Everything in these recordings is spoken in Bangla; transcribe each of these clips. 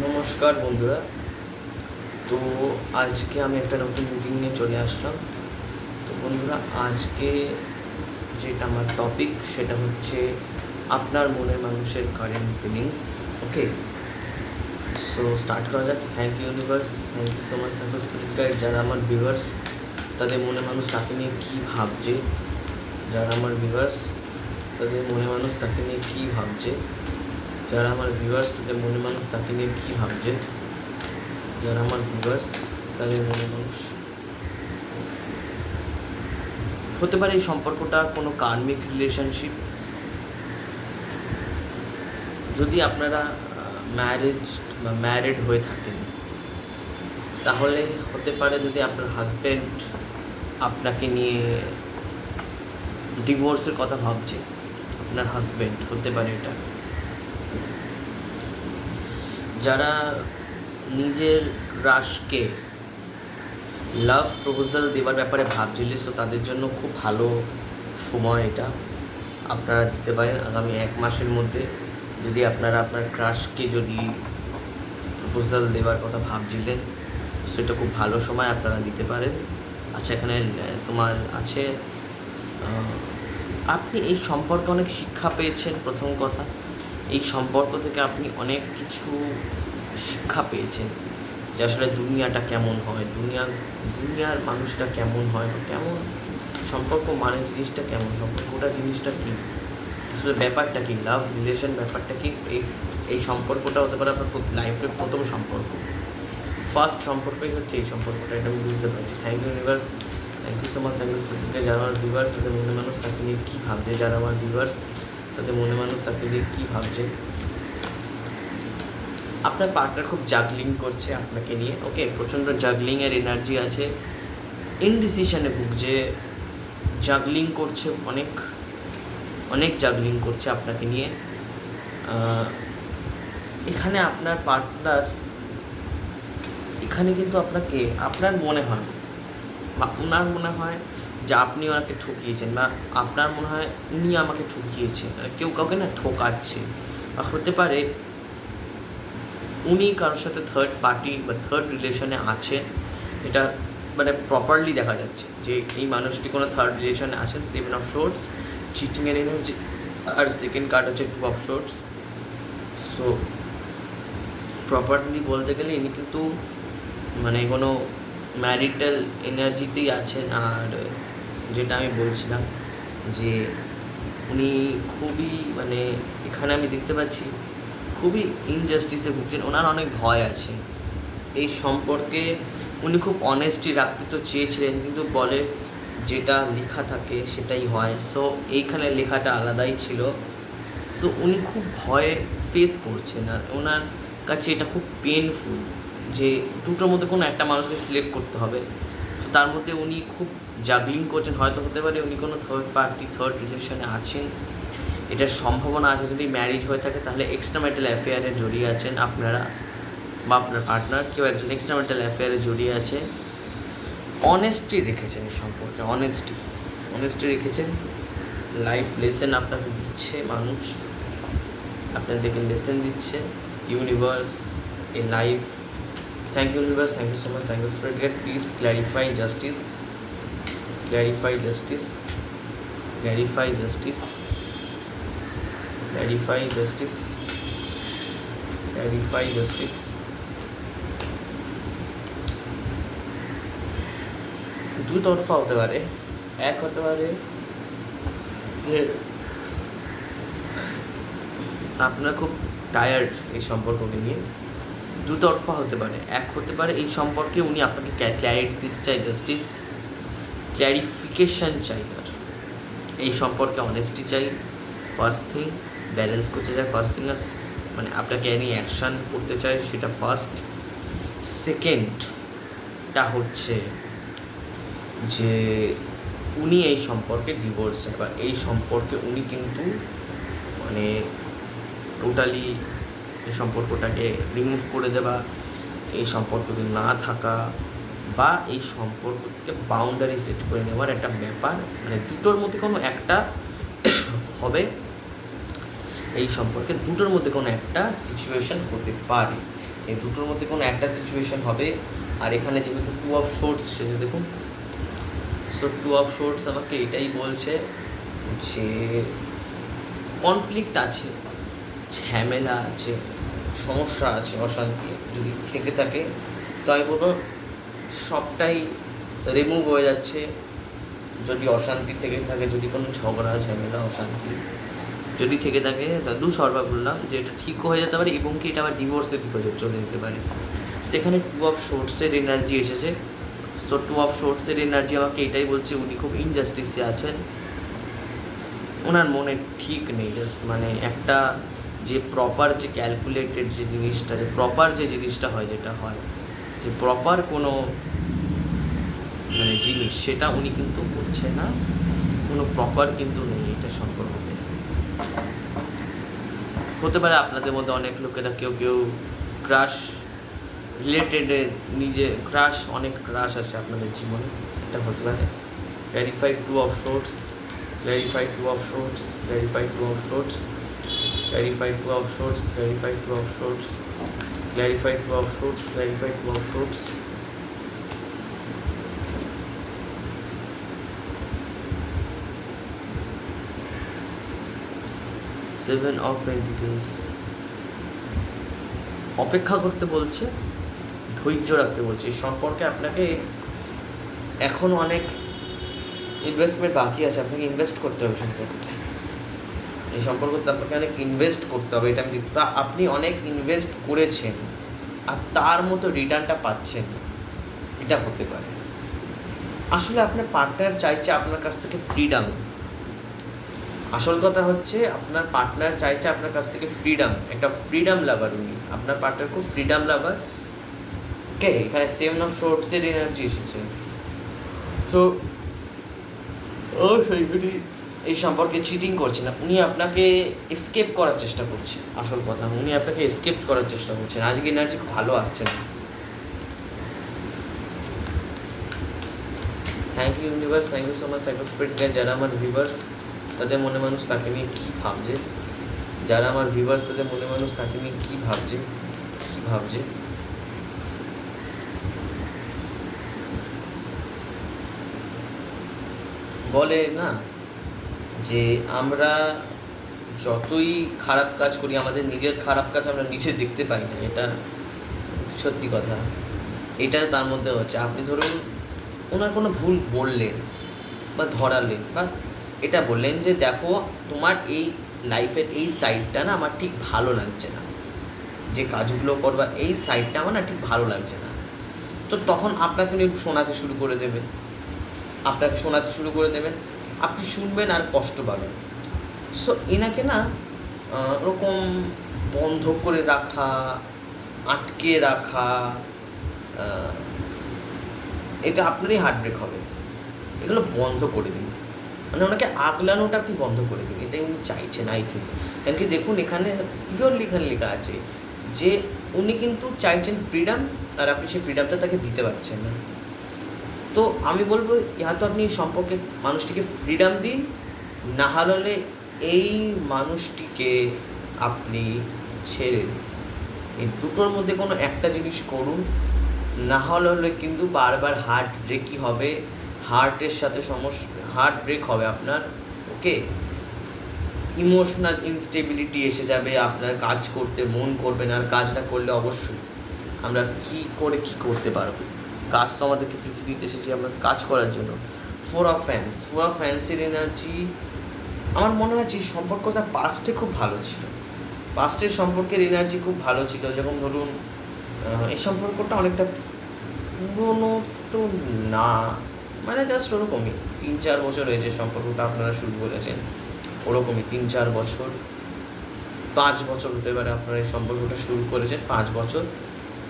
নমস্কার বন্ধুরা। তো আজকে আমি একটা নতুন মিটিং নিয়ে চলে আসলাম। তো বন্ধুরা, আজকে যেটা আমার টপিক সেটা হচ্ছে আপনার মনের মানুষের current feelings. Okay, so start করা যাক। Thank you universe, thank you so much, thank you spirit guide. যারা আমার ভিউয়ার্স তাদের মনে মানুষ তাকে নিয়ে কী ভাবছে, যারা আমার ভিউয়ার্স তাদের মনে মানুষ তাকে নিয়ে কী ভাবছে, যারা আমার ভিউয়ার্স তাদের মনে মানুষ তাকে নিয়ে কী ভাবছে, যারা আমার ভিউয়ার্স তাদের মনে মানুষ হতে পারে এই সম্পর্কটা কোনো কার্মিক রিলেশনশিপ। যদি আপনারা ম্যারিড হয়ে থাকেন তাহলে হতে পারে যদি আপনার হাজব্যান্ড আপনাকে নিয়ে ডিভোর্সের কথা ভাবছে, আপনার হাজব্যান্ড হতে পারে এটা। যারা নিজের ক্রাশকে লাভ প্রপোজাল দেওয়ার ব্যাপারে ভাবছিলিস, তো তাদের জন্য খুব ভালো সময় এটা আপনারা দিতে পারেন আগামী 1 মাসের মধ্যে। যদি আপনারা আপনার ক্রাশকে যদি প্রপোজাল দেওয়ার কথা ভাবছিলেন, সেটা খুব ভালো সময় আপনারা দিতে পারেন। আচ্ছা, এখানে তোমার আছে আপনি এই সম্পর্কে অনেক শিক্ষা পেয়েছেন। প্রথম কথা, এই সম্পর্ক থেকে আপনি অনেক কিছু শিক্ষা পেয়েছেন যে আসলে দুনিয়াটা কেমন হয়, দুনিয়ার মানুষটা কেমন হয়, বা কেমন সম্পর্ক মানে জিনিসটা কেমন, সম্পর্কটা জিনিসটা কী, আসলে ব্যাপারটা কী, লাভ রিলেশন ব্যাপারটা কী। এই সম্পর্কটা হতে পারে আপনার লাইফের প্রথম সম্পর্ক, ফার্স্ট সম্পর্কই হচ্ছে এই সম্পর্কটা, এটা আমি বুঝতে পারছি। Thank you universe, thank you so much, thank you স্পিরিটকে। যারা আমার ভিউয়ার্স তাদের মনে মানুষ তাকে নিয়ে কী ভাবছে, যারা আমার ভিউয়ার্স তাদের মনে মানুষ তাকে নিয়ে কী ভাবছে। আপনার পার্টনার খুব জাগলিং করছে আপনাকে নিয়ে। ওকে, প্রচণ্ড জাগলিংয়ের এনার্জি আছে, ইনডিসিশনে ভুগছে, জাগলিং করছে, অনেক অনেক জাগলিং করছে আপনাকে নিয়ে। এখানে আপনার পার্টনার এখানে কিন্তু আপনাকে আপনার মনে হয় বা ওনার মনে হয় যে আপনি ওনাকে ঠকিয়েছেন, বা আপনার মনে হয় উনি আমাকে ঠকিয়েছেন। কেউ কাউকে না ঠকাচ্ছে, বা হতে পারে উনি কারোর সাথে থার্ড পার্টি বা থার্ড রিলেশনে আছেন। এটা মানে প্রপারলি দেখা যাচ্ছে যে এই মানুষটি কোনো থার্ড রিলেশনে আছেন। 7 অফ সোর্ডস, চিটিংয়ের এনার্জি, আর সেকেন্ড কার্ড হচ্ছে 2 অফ সোর্ডস। সো প্রপারলি বলতে গেলে ইনি কিন্তু মানে কোনো ম্যারিটাল এনার্জিতেই আছেন। আর যেটা আমি বলছিলাম যে উনি খুবই মানে এখানে আমি দেখতে পাচ্ছি খুবই ইনজাস্টিসে ভুগছেন, ওনার অনেক ভয় আছে এই সম্পর্কে। উনি খুব অনেস্টি রাখতে তো চেয়েছিলেন, কিন্তু বলে যেটা লেখা থাকে সেটাই হয়। সো এইখানে লেখাটা আলাদাই ছিল। সো উনি খুব ভয়ে ফেস করছেন, আর ওনার কাছে এটা খুব পেনফুল যে দুটোর মধ্যে কোনো একটা মানুষকে সিলেক্ট করতে হবে। তো তার মধ্যে উনি খুব জাগলিং করছেন। হয়তো হতে পারে উনি কোনো থার্ড পার্টি থার্ড রিলেশনে আছেন, এটার সম্ভাবনা আছে। যদি ম্যারিজ হয়ে থাকে তাহলে এক্সট্রাম্যারিটাল অ্যাফেয়ারে জড়িয়ে আছেন আপনারা, বা আপনার পার্টনার কেউ একজন এক্সট্রাম্যারিটাল অ্যাফেয়ারে জড়িয়ে আছে। অনেস্টি রেখেছেন এই সম্পর্কে, অনেস্টি রেখেছেন। লাইফ লেসেন আপনাকে দিচ্ছে মানুষ, আপনাদেরকে লেসেন দিচ্ছে universe in life. Thank you universe, thank you so much, thank you spirit guide. Please clarify justice, clarify justice, clarify justice, clarify justice, clarify justice. দু তরফা হতে পারে, এক হতে পারে যে আপনারা খুব টায়ার্ড এই সম্পর্ককে নিয়ে, দুতরফা হতে পারে। এক হতে পারে এই সম্পর্কে উনি আপনাকে ক্ল্যারিটি দিতে চাই, জাস্টিস, ক্ল্যারিফিকেশান চাই, তার এই সম্পর্কে অনেস্টি চাই। ফার্স্ট থিং ব্যালেন্স করতে চাই, ফার্স্ট থিং মানে আপনাকে এনি অ্যাকশান করতে চাই, সেটা ফার্স্ট। সেকেন্ডটা হচ্ছে যে উনি এই সম্পর্কে ডিভোর্স চায়, বা এই সম্পর্কে উনি কিন্তু মানে টোটালি এই সম্পর্কটাকে রিমুভ করে দেওয়া, এই সম্পর্কতে না থাকা, বা এই সম্পর্ক থেকে বাউন্ডারি সেট করে নেওয়ার একটা ব্যাপার, মানে দুটোর মধ্যে কোনো একটা হবে। এই সম্পর্কে দুটোর মধ্যে কোনো একটা সিচুয়েশান হতে পারে। এই দুটোর মধ্যে কোনো একটা সিচুয়েশন হবে। আর এখানে যেহেতু 2 অফ শোর্টস এসেছে দেখুন, সো 2 অফ শোর্টস আমাকে এটাই বলছে যে কনফ্লিক্ট আছে, ঝামেলা আছে, সমস্যা আছে, অশান্তি যদি থেকে থাকে তো আমি বলবো সবটাই রিমুভ হয়ে যাচ্ছে। যদি অশান্তি থেকে থাকে, যদি কোনো ঝগড়া ঝামেলা অশান্তি যদি থেকে থাকে, দাদু সর্বা বললাম যে এটা ঠিক হয়ে যেতে পারে এবং কি এটা আবার ডিভোর্সের দিকে চলে যেতে পারে। সেখানে 2 অফ শোর্টসের এনার্জি এসেছে। সো 2 অফ শোর্টসের এনার্জি আমাকে এটাই বলছে উনি খুব ইনজাস্টিসে আছেন, ওনার মনে ঠিক নেই। জাস্ট মানে একটা যে প্রপার যে ক্যালকুলেটেড যে জিনিসটা, যে প্রপার যে জিনিসটা হয়, যেটা হয় যে প্রপার কোনো মানে জিনিস, সেটা উনি কিন্তু করছে না, কোনো প্রপার কিন্তু নেই এটা সম্পর্কে। হতে পারে আপনাদের মধ্যে অনেক লোকেরা কেউ কেউ ক্রাশ রিলেটেডে নিজে ক্রাশ, অনেক ক্রাশ আছে আপনাদের জীবনে, এটা হতে পারে। Clarified 2 of shorts, clarified 2 of shorts, clarified 2 of shorts, clarified 2 of shorts, clarified 2 of shorts, clarified 2 of shorts, clarified 2 of shorts. Seven of pentacles, অপেক্ষা করতে বলছে, ধৈর্য রাখতে বলছে। এই সম্পর্কে আপনাকে এখনও অনেক ইনভেস্টমেন্ট বাকি আছে, আপনাকে ইনভেস্ট করতে হবে সম্পর্কতে। এই সম্পর্কতে আপনাকে অনেক ইনভেস্ট করতে হবে, এটা আমি আপনি অনেক ইনভেস্ট করেছেন আর তার মতো রিটার্নটা পাচ্ছেন, এটা হতে পারে। আসলে আপনার পার্টনার চাইছে আপনার কাছ থেকে ফ্রিডম। আসল কথা হচ্ছে আপনার পার্টনার চাইছে আপনার কাছ থেকে ফ্রিডম, একটা ফ্রিডম লাভার উনি। আপনার পার্টনার খুব ফ্রিডম লাভার। ওকে, এখানে 7 অফ শোর্টসের এনার্জি এসেছে। তো উনি এই সম্পর্কে চিটিং করছে না, উনি আপনাকে এসকেপ করার চেষ্টা করছে। আসল কথা, উনি আপনাকে এসকেপ করার চেষ্টা করছেন। আজকে এনার্জি খুব ভালো আসছে না। Thank you universe, thank you so much psycho spirit guide. যারা আমার ভিউয়ার্স তাদের মনে মানুষ তাকে নিয়ে কী ভাবছে, যারা আমার ভিউয়ার্স তাদের মনে মানুষ তাকে নিয়ে কী ভাবছে, কী ভাবছে। বলে না যে আমরা যতই খারাপ কাজ করি, আমাদের নিজের খারাপ কাজ আমরা নিজে দেখতে পাই না, এটা সত্যি কথা। এটা তার মধ্যে হচ্ছে, আপনি ধরুন ওনার কোনো ভুল বললেন বা ধরালেন বা এটা বললেন যে দেখো তোমার এই লাইফের এই সাইডটা না আমার ঠিক ভালো লাগছে না, যে কাজগুলো করবা এই সাইডটা আমার না ঠিক ভালো লাগছে না। তো তখন আপনাকে উনি শোনাতে শুরু করে দেবেন, আপনাকে শোনাতে শুরু করে দেবেন, আপনি শুনবেন আর কষ্ট পাবেন। সো এনাকে না ওরকম বন্ধ করে রাখা, আটকে রাখা, এটা আপনারই হার্ট ব্রেক হবে। এগুলো বন্ধ করে দিন, মানে ওনাকে আগলানোটা আপনি বন্ধ করে দিন, এটাই উনি চাইছেন আই থিঙ্ক। কারণ কি দেখুন এখানে পিওরলি এখানে লেখা আছে যে উনি কিন্তু চাইছেন ফ্রিডম, আর আপনি সেই ফ্রিডমটা তাকে দিতে পারছেন না। তো আমি বলবো তো আপনি সম্পর্কে মানুষটিকে ফ্রিডম দিন, না হলে এই মানুষটিকে আপনি ছেড়ে দিন। এই দুটোর মধ্যে কোনো একটা জিনিস করুন, না হলে কিন্তু বারবার হার্ট ব্রেকই হবে, হার্টের সাথে সমস্যা, হার্ট ব্রেক হবে আপনার। ওকে, ইমোশনাল ইনস্টেবিলিটি এসে যাবে, আপনার কাজ করতে মন করবে না, আর কাজ না করলে অবশ্যই আমরা কী করতে পারবো। কাজ তো আমাদেরকে পৃথিবীতে এসেছি আমরা কাজ করার জন্য। 4 অফ ফ্যান্স, 4 অফ ফ্যান্সের এনার্জি আমার মনে হয় যে সম্পর্কটা পাস্টে খুব ভালো ছিল, পাস্টের সম্পর্কের এনার্জি খুব ভালো ছিল। যেমন ধরুন এই সম্পর্কটা অনেকটা পুরনো তো না, মানে জাস্ট ওরকমই 3-4 বছর হয়েছে সম্পর্কটা আপনারা শুরু করেছেন, ওরকমই 3-4 বছর, 5 বছর হতে পারে আপনারা এই সম্পর্কটা শুরু করেছেন। 5 বছর,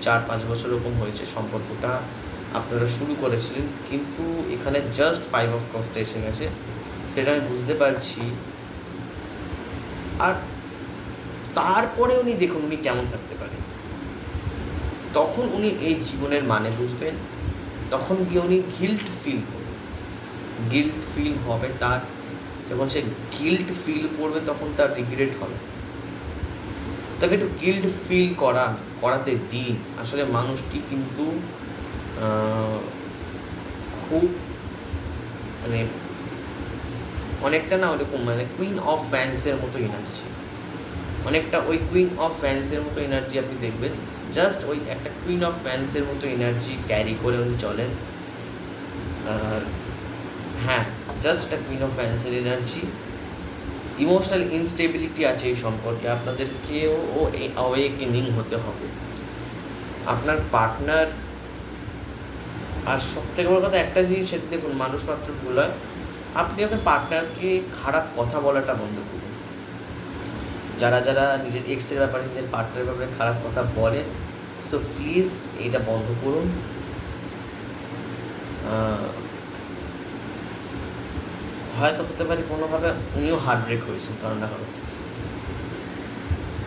4-5 বছর এরকম হয়েছে সম্পর্কটা আপনারা শুরু করেছিলেন। কিন্তু এখানে জাস্ট 5 অফ কস্টে এসে গেছে, সেটা আমি বুঝতে পারছি। আর তারপরে উনি দেখুন উনি কেমন থাকতে পারে, তখন উনি এই জীবনের মানে বুঝবেন, তখন গিয়ে উনি গিল্ট ফিল করবেন, গিল্ট ফিল হবে তার। যখন সে গিল্ট ফিল করবে তখন তার রিগ্রেট হবে। তাকে একটু গিল্ড ফিল করাতে দিন। আসলে মানুষটি কিন্তু খুব মানে অনেকটা না ওরকম মানে কুইন অফ ফ্যান্সের মতো এনার্জি, অনেকটা ওই কুইন অফ ফ্যান্সের মতো এনার্জি আপনি দেখবেন। জাস্ট ওই একটা কুইন অফ ফ্যান্সের মতো এনার্জি ক্যারি করে উনি চলেন। আর হ্যাঁ, জাস্ট একটা কুইন অফ ফ্যান্সের এনার্জি। ইমোশনাল ইনস্টেবিলিটি আছে এই সম্পর্কে, আপনাদেরকেও অ্যাওয়েকেনিং হতে হবে। আপনার পার্টনার, আর সবথেকে বড় কথা একটা জিনিস সেটা দেখুন, মানুষ মাত্র ভুল হয়, আপনি আপনার পার্টনারকে খারাপ কথা বলাটা বন্ধ করুন। যারা যারা নিজের এক্সের ব্যাপারে, নিজের পার্টনারের ব্যাপারে খারাপ কথা বলেন, সো প্লিজ এইটা বন্ধ করুন। হয়তো হতে পারে কোনোভাবে উনিও হার্ট ব্রেক হয়েছেন কারণ না কারণ থেকে,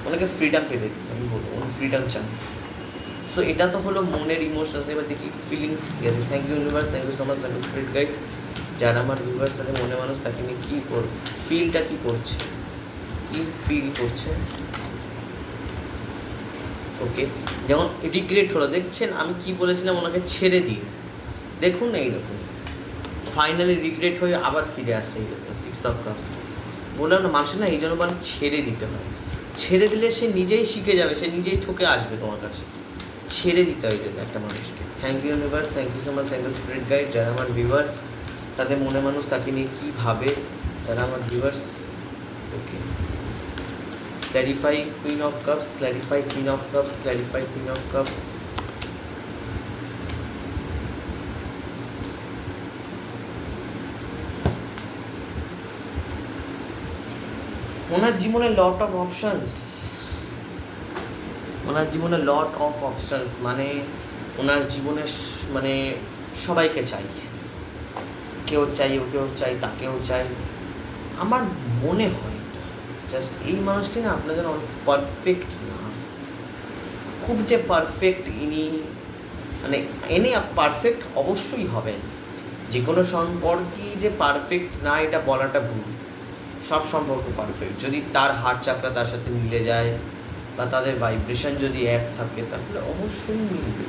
ওনাকে ফ্রিডম পেতে দিন, আমি বলবো উনি ফ্রিডম চান। সো এটা তো হলো মনের ইমোশনস। এবার দেখি ফিলিংস কী আছে। Thank you universe, thank you so much, thank you spirit guide. যারা আমার ভিউয়ার্স তাদের মনে মানুষ তাকে নিয়ে কী করবে, ফিলটা কী করছে, কী ফিল করছে। ওকে, যেমন রিগ্রেট হলো, দেখছেন আমি কি বলেছিলাম ওনাকে ছেড়ে দিন, দেখুন এইরকম ফাইনালি রিগ্রেট হয়ে আবার ফিরে আসছে এইরকম 6 অফ কাপস। বললাম না, মানুষের না এই জন্য বলে ছেড়ে দিতে হয়, ছেড়ে দিলে সে নিজেই শিখে যাবে, সে নিজেই ঠকে আসবে তোমার কাছে। ছেড়ে দিতে হয় যদি একটা মানুষকে। Thank you universe, thank you so much, thank you spirit guide. যারা আমার ভিউয়ার্স তাদের মনে মানুষ তাকে নিয়ে কী ভাবে, যারা আমার viewers. Okay, clarify queen of cups, clarify queen of cups, clarify queen of cups. ওনার জীবনে লট অফ অপশানস, ওনার জীবনে লট অফ অপশানস মানে ওনার জীবনে মানে সবাইকে চাই, কেউ চাই, ওকেও চাই, তাকেও চাই। আমার মনে হয় জাস্ট এই মানুষটি না আপনাদের পারফেক্ট না, খুব যে পারফেক্ট ইনি মানে এনে পারফেক্ট অবশ্যই হবেন। যে কোনো সম্পর্কই যে পারফেক্ট না এটা বলাটা ভুল। সব সম্পর্ক পারফেক্ট যদি তার হার্ট চাকরা তার সাথে মিলে যায় বা তাদের ভাইব্রেশন যদি এক থাকে তাহলে অবশ্যই মিলবে।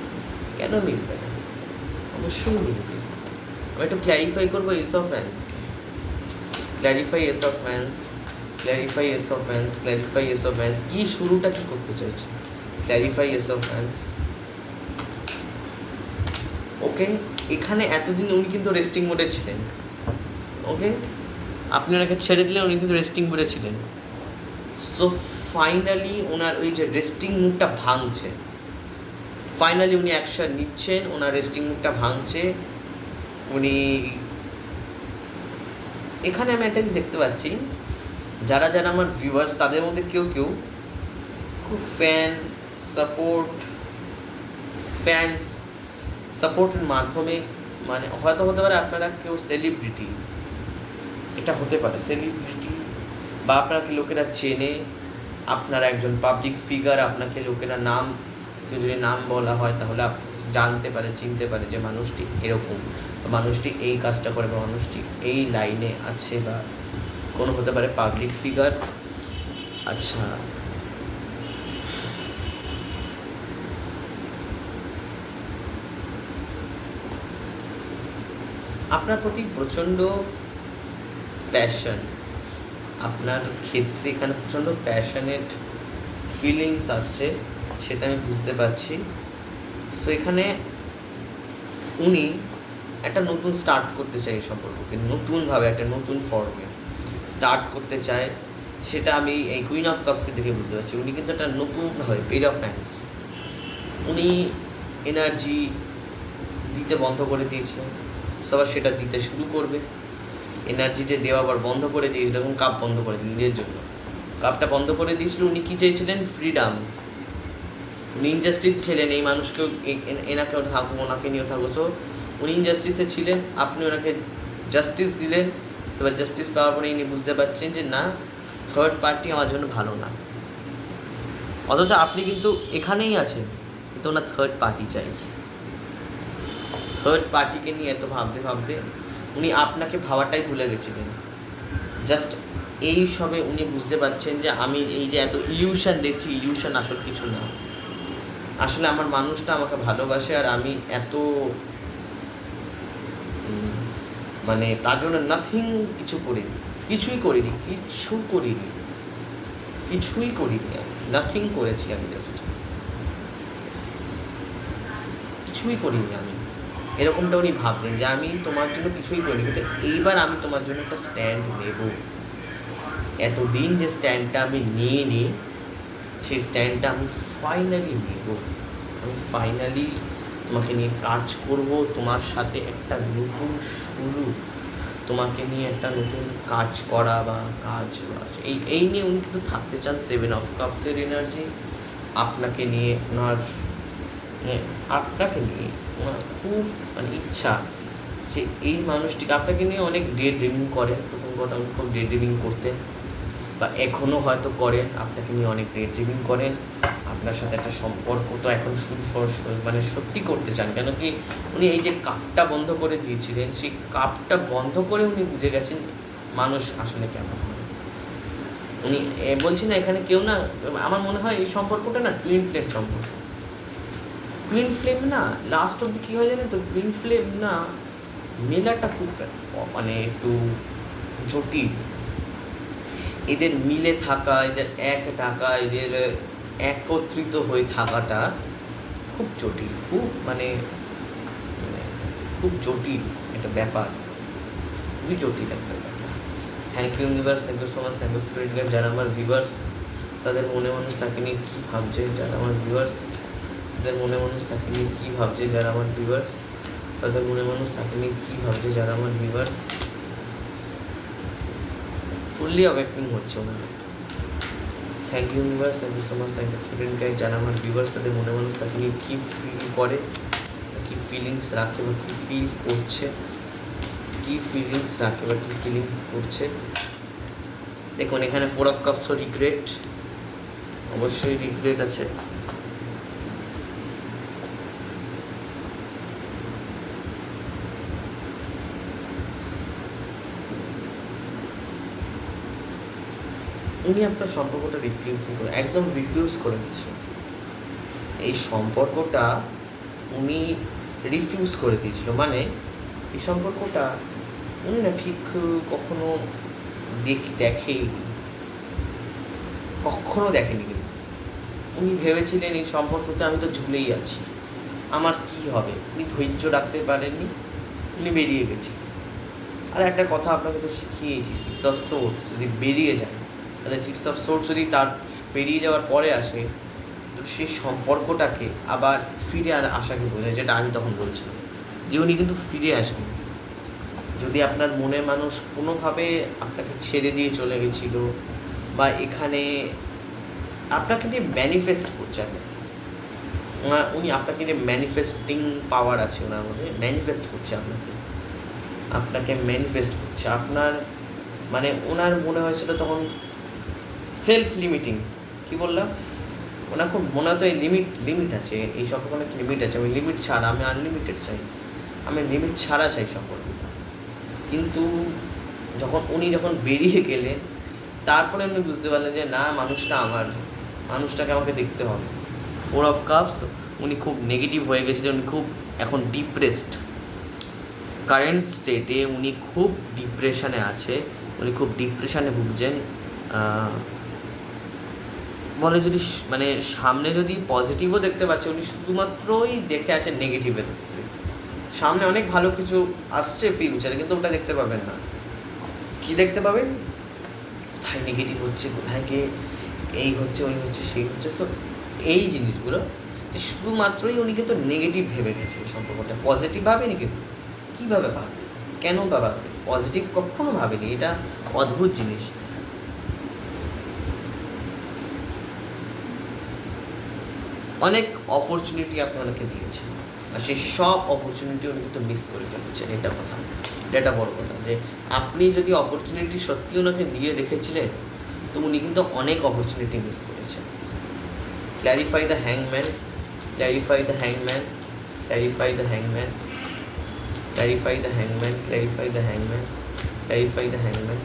কেন মিলবে না, অবশ্যই মিলবে। আমি একটু ক্ল্যারিফাই করবো এস অফ হ্যান্ডসকে। Clarify ace of hands, clarify ace of hands, clarify ace of hands. কী শুরুটা কী করতে চাইছে, clarify ace of hands. Okay, এখানে এতদিন উনি কিন্তু রেস্টিং মোডে ছিলেন। ওকে, আপনি ওনাকে ছেড়ে দিলে উনি কিন্তু রেস্টিং মোডে ছিলেন। সো ফাইনালি ওনার ওই যে রেস্টিং মুডটা ভাঙছে, ফাইনালি উনি অ্যাকশন নিচ্ছেন, ওনার রেস্টিং মুডটা ভাঙছে। উনি এখানে আমি একটা জিনিস দেখতে পাচ্ছি, যারা যারা আমার ভিউয়ার্স তাদের মধ্যে কেউ কেউ খুব ফ্যান্স সাপোর্টের মাধ্যমে মানে হয়তো হতে পারে আপনারা কেউ সেলিব্রিটি, এটা হতে পারে সেলিব্রিটি, বা আপনাকে লোকেরা চেনে, আপনারা একজন পাবলিক ফিগার, আপনাকে লোকেরা নাম, যদি নাম বলা হয় তাহলে জানতে পারে, চিনতে পারে যে মানুষটি এরকম, মানুষটি এই কাজটা করে, বা মানুষটি এই লাইনে আছে, বা কোনো হতে পারে পাবলিক ফিগার। আচ্ছা, আপনার প্রতি প্রচণ্ড প্যাশন, আপনার ক্ষেত্রে এখানে প্রচণ্ড প্যাশনেট ফিলিংস আসছে, সেটা আমি বুঝতে পারছি। সো এখানে উনি একটা নতুন স্টার্ট করতে চায় এই সম্পর্ককে, নতুনভাবে একটা নতুন ফর্মে স্টার্ট করতে চায়, সেটা আমি এই কুইন অফ কাপসকে দেখে বুঝতে পারছি। উনি কিন্তু একটা নতুনভাবে পেজ অফ হ্যান্ডস, উনি এনার্জি দিতে বন্ধ করে দিয়েছে, সবার সেটা দিতে শুরু করবে। এনার্জি যে দেওয়া আবার বন্ধ করে দিয়ে, এরকম কাপ বন্ধ করে দিন নিজের জন্য, কাপটা বন্ধ করে দিয়েছিল। উনি কী চেয়েছিলেন, ফ্রিডম। উনি ইনজাস্টিস ছিলেন, এই মানুষকেও এনাকেও থাকবো, ওনাকে নিয়েও থাকবো। সো উনি ইনজাস্টিসে ছিলেন, আপনি ওনাকে জাস্টিস দিলেন। এবার জাস্টিস পাওয়ার পরে ইনি বুঝতে পারছেন যে না, থার্ড পার্টি আমার জন্য ভালো না। অথচ আপনি কিন্তু এখানেই আছেন, কিন্তু ওনার থার্ড পার্টি চাই। থার্ড পার্টিকে নিয়ে এত ভাবতে ভাবতে উনি আপনাকে ভাবাটাই ভুলে গেছিলেন। জাস্ট এই সবে উনি বুঝতে পারছেন যে আমি এই যে এত ইলিউশন দেখছি, ইলিউশন আসল কিছু না। আসলে আমার মানুষটা আমাকে ভালোবাসে, আর আমি এত মানে তার জন্য নাথিং কিছু করিনি, কিছুই করিনি, নাথিং করেছি আমি, জাস্ট কিছুই করিনি আমি। এরকমটা উনি ভাবছেন যে আমি তোমার জন্য কিছুই করিনি, কিন্তু এইবার আমি তোমার জন্য একটা স্ট্যান্ড নেব। এতদিন যে স্ট্যান্ডটা আমি নিয়ে নিই, সেই স্ট্যান্ডটা আমি ফাইনালি নেব। আমি ফাইনালি তোমাকে নিয়ে কাজ করব, তোমার সাথে একটা নতুন শুরু, তোমাকে নিয়ে একটা নতুন কাজ করা বা কাজ এই নিয়ে উনি কিন্তু থাকতে চান। 7 অফ কাপসের এনার্জি আপনাকে নিয়ে ওনার খুব মানে ইচ্ছা যে এই মানুষটিকে আপনাকে নিয়ে অনেক ডে ড্রিমিং করেন। প্রথম কথা, উনি খুব ডে ড্রিমিং করতেন বা এখনও হয়তো করেন, আপনাকে নিয়ে অনেক ডে ড্রিমিং করেন। আপনার সাথে একটা সম্পর্ক তো এখন মানে সত্যি করতে চান, কেন কি উনি এই যে কাপটা বন্ধ করে দিয়েছিলেন, সেই কাপটা বন্ধ করে উনি বুঝে গেছেন মানুষ আসলে কেমন হয়। উনি বলছি না এখানে কেউ না, আমার মনে হয় এই সম্পর্কটা না টুইন ফ্লেম সম্পর্ক। টুইন ফ্লেম না লাস্ট অব্দি কী হয় জানেন তো, টুইন ফ্লেম না মেলাটা খুব মানে একটু জটিল। এদের মিলে থাকা, এদের এক থাকা, এদের একত্রিত হয়ে থাকাটা খুব জটিল, খুব জটিল একটা ব্যাপার, খুবই জটিল একটা ব্যাপার। Thank you universe, thank you so much, thank you spirit guide. যারা আমার ভিউয়ার্স, তাদের মনে মানুষ তাকে নিয়ে কী ভাবছে, যারা আমার ভিউয়ার্স তাদের মনে মানুষ তাকে নিয়ে কী ভাবছে, যারা আমার ভিউয়ার্স তাদের মনে মানুষ তাকে নিয়ে কী ভাবছে, যারা আমার ভিউয়ার্স ফুললি অ্যাওয়েকিং হচ্ছে ওনার। Thank you universe, thank you so much, thank you spirit guide. যারা আমার ভিউয়ার্স তাদের মনে মানুষ তাকে নিয়ে কী ফিল করে, কী ফিলিংস রাখে বা কী ফিল করছে, দেখুন এখানে 4 অফ কাপসও রিগ্রেট, অবশ্যই রিগ্রেট আছে। উনি আপনার সম্পর্কটা একদম রিফিউজ করে দিচ্ছেন। এই সম্পর্কটা উনি রিফিউজ করে দিয়েছিল, মানে এই সম্পর্কটা উনি না ঠিক কখনো দেখেনি। কিন্তু উনি ভেবেছিলেন এই সম্পর্কতে আমি তো ঝুলেই আছি, আমার কি হবে। উনি ধৈর্য রাখতে পারেননি, উনি বেরিয়ে গেছে। আর একটা কথা আপনাকে তো শিখিয়েছি, 6 অফ সোর্স যদি বেরিয়ে যায়, তাহলে 6 অফ সোর্স যদি তার বেরিয়ে যাওয়ার পরে আসে, তো সেই সম্পর্কটাকে আবার ফিরে আসাকে বোঝায়, যেটা আমি তখন বলছিলাম যে উনি কিন্তু ফিরে আসবেন। যদি আপনার মনের মানুষ কোনোভাবে আপনাকে ছেড়ে দিয়ে চলে গেছিল বা এখানে আপনাকে নিয়ে ম্যানিফেস্ট করছে, উনি আপনাকে নিয়ে ম্যানিফেস্টিং পাওয়ার আছে ওনার মধ্যে, ম্যানিফেস্ট করছে আপনাকে ম্যানিফেস্ট করছে। আপনার মানে ওনার মনে হয়েছিল তখন সেলফ লিমিটিং, কি বললাম, ওনার খুব মনে হতো এই লিমিট আছে, এই সম্পর্কে অনেক লিমিট আছে, আমি লিমিট ছাড়া, আমি আনলিমিটেড চাই, আমি লিমিট ছাড়া চাই সম্পর্কটা। কিন্তু উনি যখন বেরিয়ে গেলেন, তারপরে উনি বুঝতে পারলেন যে না, মানুষটাকে আমাকে দেখতে হবে। 4 অফ কাপস, উনি খুব নেগেটিভ হয়ে গেছিলেন, উনি খুব এখন ডিপ্রেসড, কারেন্ট স্টেটে উনি খুব ডিপ্রেশনে আছে, উনি খুব ডিপ্রেশনে ভুগছেন। বলে যদি মানে সামনে যদি পজিটিভও দেখতে পাচ্ছে, উনি শুধুমাত্রই দেখে আছেন নেগেটিভের। সামনে অনেক ভালো কিছু আসছে ফিউচারে, কিন্তু ওটা দেখতে পাবেন না। কি দেখতে পাবেন? কোথায় নেগেটিভ হচ্ছে, কোথায় গিয়ে এই হচ্ছে, ওই হচ্ছে, সেই হচ্ছে। সো এই জিনিসগুলো যে শুধুমাত্রই উনি কিন্তু নেগেটিভ ভেবে গেছেন সম্পর্কটা, পজিটিভ ভাবেনি। কিন্তু কীভাবে ভাববে, কেন বা ভাববে? পজিটিভ কখনো ভাবেনি, এটা অদ্ভুত জিনিস। অনেক অপরচুনিটি আপনাকে দিয়েছে, আর সেই সব অপরচুনিটি উনি কিন্তু মিস করে ফেলেছেন। এটা বড় কথা, যে আপনি যদি অপরচুনিটি সত্যি ওনাকে দিয়ে রেখেছিলেন, তো উনি কিন্তু অনেক অপরচুনিটি মিস করেছেন। Clarify the হ্যাংম্যান, clarify the হ্যাংম্যান, clarify the হ্যাংম্যান, clarify the হ্যাংম্যান, clarify the হ্যাংম্যান, clarify the হ্যাংম্যান।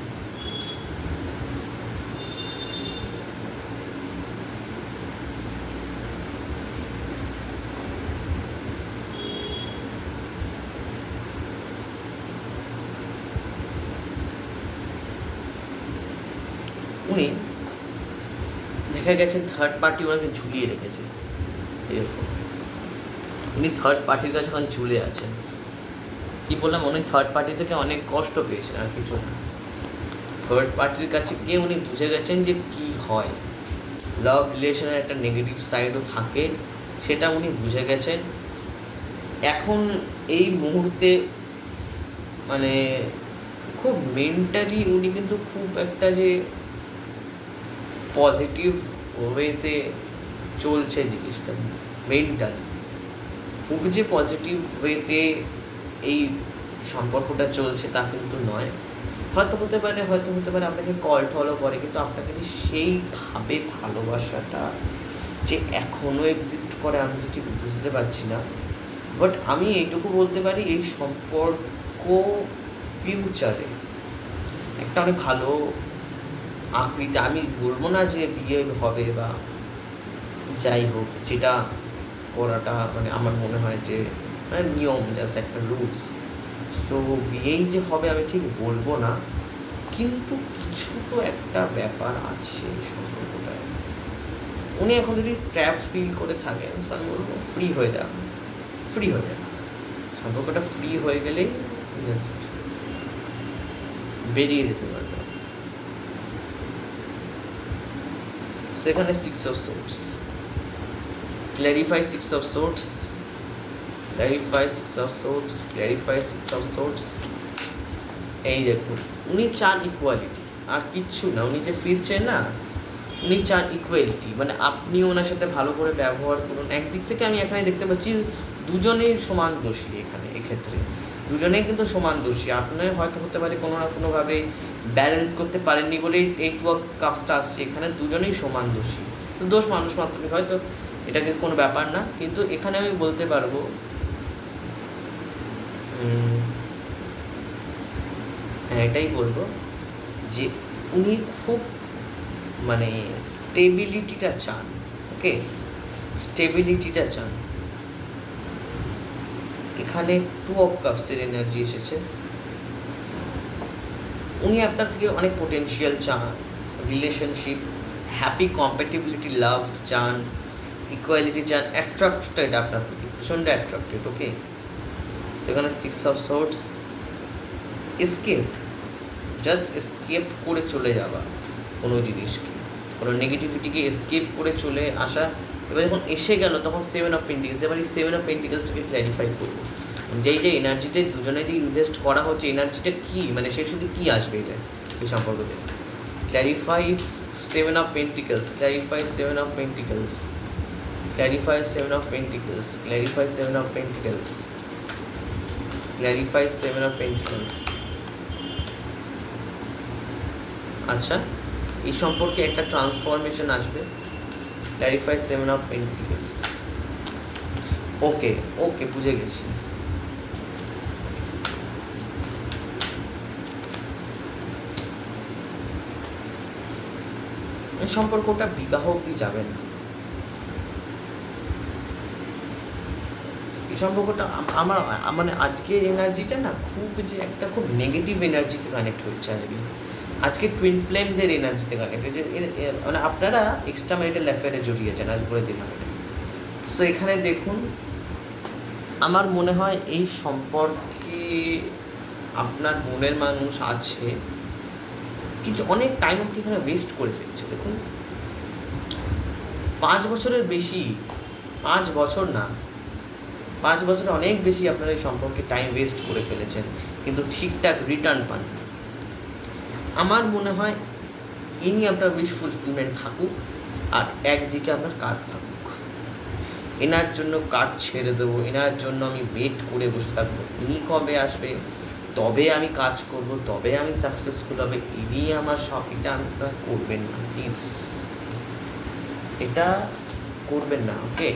দেখে গেছেন থার্ড পার্টি ওনাকে ঝুলিয়ে রেখেছে, এরকম উনি থার্ড পার্টির কাছে এখন ঝুলে আছেন। কি বললাম, উনি থার্ড পার্টি থেকে অনেক কষ্ট পেয়েছেন, আর কিছু না। থার্ড পার্টির কাছে গিয়ে উনি বুঝে গেছেন যে কি হয়, লাভ রিলেশনের একটা নেগেটিভ সাইডও থাকে, সেটা উনি বুঝে গেছেন। এখন এই মুহূর্তে মানে খুব মেন্টালি উনি কিন্তু খুব একটা যে পজিটিভ ওয়েতে চলছে জিনিসটা, মেন্টালি খুব যে পজিটিভ ওয়েতে এই সম্পর্কটা চলছে তা কিন্তু নয়। হয়তো হতে পারে আপনাকে কল টলও করে, কিন্তু আপনাকে যে সেইভাবে ভালোবাসাটা যে এখনও এক্সিস্ট করে আমি তো ঠিক বুঝতে পারছি না। বাট আমি এইটুকু বলতে পারি, এই সম্পর্ক ফিউচারে একটা অনেক ভালো আকৃতি, আমি বলবো না যে বিয়ে হবে বা যাই হোক, যেটা করাটা মানে আমার মনে হয় যে মানে নিয়ম, জাস্ট একটা রুলস। তো বিয়েই যে হবে আমি ঠিক বলবো না, কিন্তু কিছু তো একটা ব্যাপার আছে এই সম্পর্কটায়। উনি এখন যদি ট্র্যাপ ফিল করে থাকেন, আমি বলবো ফ্রি হয়ে যান, সম্পর্কটা ফ্রি হয়ে গেলেই জাস্ট বেরিয়ে যেতে পারবে। সেখানে 6 of Swords, clarify 6 of Swords, clarify 6 of Swords। এই দেখুন, উনি চান ইকুয়ালিটি, আর কিচ্ছু না। উনি যে ফিরছেন না, উনি চান ইকুয়ালিটি, মানে আপনি ওনার সাথে ভালো করে ব্যবহার করুন। একদিক থেকে আমি এখানে দেখতে পাচ্ছি দুজনেই সমান দোষী, এখানে এক্ষেত্রে দুজনেই কিন্তু সমান দোষী। আপনার হয়তো হতে পারে কোনো না কোনোভাবে ব্যালেন্স করতে পারেননি বলেই এই 2 of Cups আসছে, এখানে দুজনেই সমান দোষী। তো দোষ মানুষ মাত্রই, হয়তো এটাকে কোনো ব্যাপার না, কিন্তু এখানে আমি বলতে পারবো হ্যাঁ এটাই বলবো যে উনি খুব মানে স্টেবিলিটিটা চান, ওকে, স্টেবিলিটিটা চান। এখানে 2 of Cups-এর এনার্জি এসেছে। উনি আপনার থেকে অনেক পোটেনশিয়াল চান, রিলেশনশিপ, হ্যাপি কম্প্যাটিবিলিটি, লাভ চান, ইকুয়ালিটি চান, অ্যাট্রাক্টেড আপনার প্রতি, প্রচণ্ড অ্যাট্রাক্টেড, ওকে। সেখানে 6 of Swords, escape, just escape করে চলে যাওয়া কোনো জিনিসকে, কোনো নেগেটিভিটিকে এসকেপ করে চলে আসা। এবার যখন এসে গেল তখন 7 of Pentacles, এবার এই 7 of Pentacles-টাকে ক্ল্যারিফাই করবো। যেই যে এনার্জিতে দুজনে যে ইনভেস্ট করা হচ্ছে, এনার্জিটা কী, মানে সেই শুধু কী আসবে এটা এই সম্পর্কতে। Clarify 7 of Pentacles, clarify 7 of Pentacles, clarify 7 of Pentacles, clarify 7 of Pentacles, clarify 7 of Pentacles। আচ্ছা, এই সম্পর্কে একটা ট্রান্সফরমেশন আসবে। Clarify 7 of Pentacles, okay okay, বুঝে গেছি। এই সম্পর্কটা বিবাহ অবধি যাবে না, এই সম্পর্কটা আমার মানে আজকের এনার্জিটা না খুব যে একটা খুব নেগেটিভ এনার্জিতে কানেক্ট হচ্ছে আজকে টুইন ফ্লেমদের এনার্জিতে কানেক্ট হচ্ছে। মানে আপনারা এক্সট্রা ম্যারিটাল অ্যাফেয়ারে জড়িয়েছেন, আজ বলে দিলাম এটা। সো এখানে দেখুন, আমার মনে হয় এই সম্পর্কে আপনার মনের মানুষ আছে, কিছু অনেক টাইম আপনি এখানে ওয়েস্ট করে ফেলছে। দেখুন 5 বছরের বেশি, 5 বছর না, 5 বছরে অনেক বেশি আপনারা এই সম্পর্কে টাইম ওয়েস্ট করে ফেলেছেন, কিন্তু ঠিকঠাক রিটার্ন পান। আমার মনে হয় ইনি আপনার উইশ ফুলফিলমেন্ট থাকুক, আর একদিকে আপনার কাজ থাকুক। এনার জন্য কাজ ছেড়ে দেবো, এনার জন্য আমি ওয়েট করে বসে থাকবো, ইনি কবে আসবে তবে আমি কাজ করব, তবে আমি সাকসেসফুল হবে, ইনি আমার সব। এটা আপনারা করবেন না প্লিজ, এটা করবেন না, ওকে।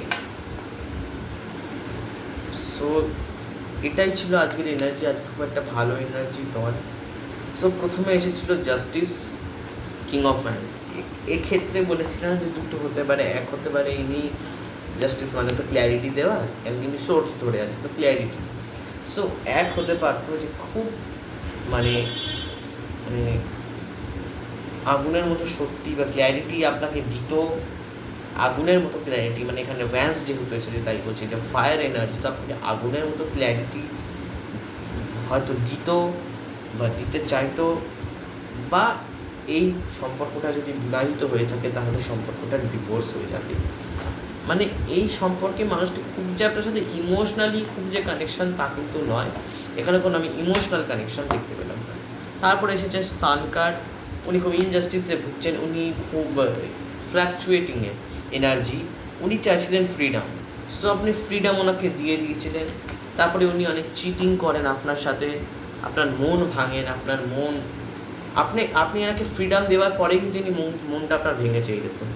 সো এটাই ছিল আজকের এনার্জি। আজকে খুব একটা ভালো এনার্জি নয়। সো প্রথমে এসেছিল জাস্টিস, কিং অফ হ্যান্ডস। এক্ষেত্রে বলেছিলাম যে দুটো হতে পারে, এক হতে পারে ইনি জাস্টিস মানে তো ক্ল্যারিটি দেওয়া, এমনি সোর্স ধরে আছে তো ক্ল্যারিটি। সো এক হতে পারতো যে খুব মানে মানে আগুনের মতো সত্যি বা ক্ল্যারিটি আপনাকে দিত, আগুনের মতো ক্ল্যারিটি, মানে এখানে ভ্যান্স যেহেতু এসেছে তাই বলছি যে ফায়ার এনার্জি, তো আপনাকে আগুনের মতো ক্ল্যারিটি হয়তো দিত বা দিতে চাইতো, বা এই সম্পর্কটা যদি বিবাহিত হয়ে থাকে তাহলে সম্পর্কটা ডিভোর্স হয়ে যাবে। মানে এই সম্পর্কে মানুষটি খুব যে আপনার সাথে ইমোশনালি খুব যে কানেকশন তা কিন্তু নয়, এখানে কোনো আমি ইমোশনাল কানেকশন দেখতে পেলাম না। তারপরে এসেছে সান কার্ড, উনি খুব ইনজাস্টিসে ভুগছেন, উনি খুব ফ্ল্যাকচুয়েটিংয়ে এনার্জি, উনি চাইছিলেন ফ্রিডম, সো আপনি ফ্রিডম ওনাকে দিয়ে দিয়েছিলেন। তারপরে উনি অনেক চিটিং করেন আপনার সাথে, আপনার মন ভাঙেন, আপনার মন আপনি এনাকে ফ্রিডম দেওয়ার পরেই কিন্তু ইনি মনটা আপনার ভেঙেছে। এই দেখুন,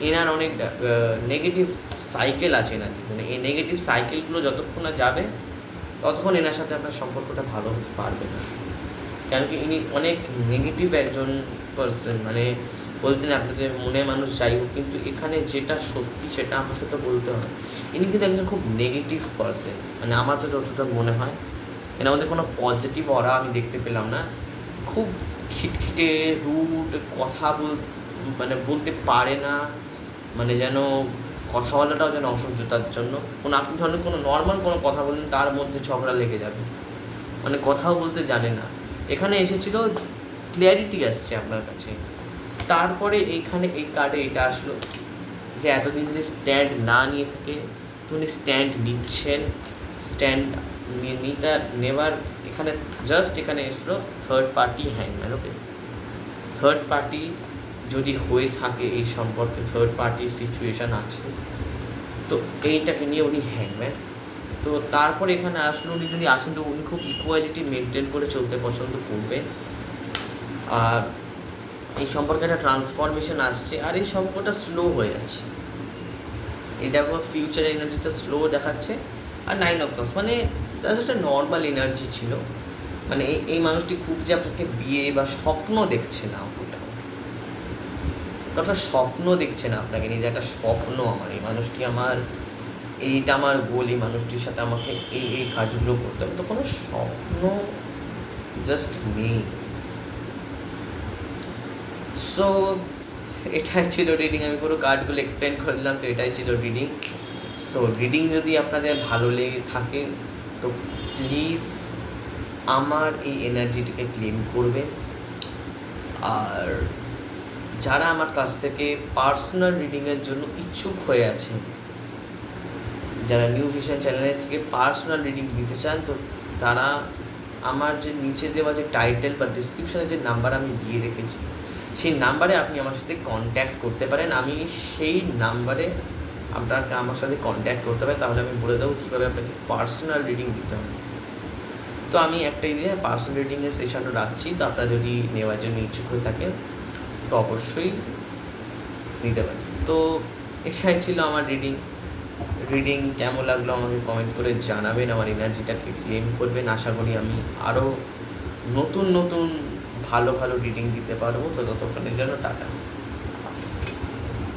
এনার অনেক নেগেটিভ সাইকেল আছে এনার জীবনে, এই নেগেটিভ সাইকেলগুলো যতক্ষণ না যাবে ততক্ষণ এনার সাথে আপনার সম্পর্কটা ভালো হতে পারবে না। কেন কি ইনি অনেক নেগেটিভ একজন পার্সন, মানে বলতেন আপনাদের মনে মানুষ যাই হোক, কিন্তু এখানে যেটা সত্যি সেটা আমাকে তো বলতে হয়, ইনি কিন্তু একজন খুব নেগেটিভ পার্সন, মানে আমার তো যতটা মনে হয় এনার মধ্যে কোনো পজিটিভ অরা আমি দেখতে পেলাম না। খুব খিটখিটে রুড কথা মানে বলতে পারে না, মানে যেন কথা বলাটাও যেন অসহ্যতার জন্য, আপনি ধরনের কোনো নর্মাল কোনো কথা বললেন তার মধ্যে ঝগড়া লেগে যাবে, মানে কথাও বলতে জানে না। এখানে এসেছিল ক্লিয়ারিটি আসছে আপনার কাছে। তারপরে এইখানে এই কার্ডে এটা আসলো যে এতদিন যদি স্ট্যান্ড না নিয়ে থাকে তো উনি স্ট্যান্ড নিচ্ছেন, স্ট্যান্ড নেবার এখানে জাস্ট এখানে এসলো থার্ড পার্টি হ্যাংম্যান। ওকে, থার্ড পার্টি যদি হয়ে থাকে এই সম্পর্কে, থার্ড পার্টির সিচুয়েশান আছে, তো এইটাকে নিয়ে উনি হ্যাংম্যান। তো তারপর এখানে আসলে উনি যদি আসেন তো উনি খুব ইকুয়ালিটি মেনটেন করে চলতে পছন্দ করবেন, আর এই সম্পর্কে একটা ট্রান্সফরমেশন আসছে, আর এই সম্পর্কটা স্লো হয়ে যাচ্ছে, এটা ফিউচার এনার্জিটা স্লো দেখাচ্ছে। আর 9 অফ কাপস মানে তার একটা নর্মাল এনার্জি ছিল, মানে এই মানুষটি খুব যে আপনাকে বিয়ে বা স্বপ্ন দেখছে না, তথা স্বপ্ন দেখছে না আপনাকে নিয়ে, যে একটা স্বপ্ন আমার এই মানুষটি, আমার এইটা আমার গোল, এই মানুষটির সাথে আমাকে এই কাজগুলো করতে হবে, তো কোনো স্বপ্ন জাস্ট নেই। সো এটাই ছিল রিডিং, আমি পুরো কার্ডগুলো এক্সপ্লেন করে দিলাম, তো এটাই ছিল রিডিং। সো রিডিং যদি আপনাদের ভালো লেগে থাকে তো প্লিজ আমার এই এনার্জিটিকে ক্লেম করবেন, আর যারা আমার কাছ থেকে পার্সোনাল রিডিংয়ের জন্য ইচ্ছুক হয়ে আছেন, যারা নিউ ভিশন চ্যানেলের থেকে পার্সোনাল রিডিং দিতে চান, তো তারা আমার যে নিচে দেওয়া যে টাইটেল বা ডিসক্রিপশানে যে নাম্বার আমি দিয়ে রেখেছি সেই নাম্বারে আপনি আমার সাথে কন্ট্যাক্ট করতে পারেন। আমি সেই নাম্বারে আপনাকে আমার সাথে কন্ট্যাক্ট করতে হবে, তাহলে আমি বলে দেবো কীভাবে আপনাকে পার্সোনাল রিডিং দিতে হবে। তো আমি একটাই যে পার্সোনাল রিডিংয়ের সেশনও রাখছি, তো আপনারা যদি নেওয়ার জন্য ইচ্ছুক হয়ে থাকেন তো অবশ্যই নিতে পারেন। তো এটাই ছিল আমার রিডিং কেমন লাগলো আমাকে কমেন্ট করে জানাবেন, আমার এনার্জিটাকে ক্লেম করবেন। আশা করি আমি আরও নতুন ভালো রিডিং দিতে পারবো। তো ততক্ষণের জন্য টাটা।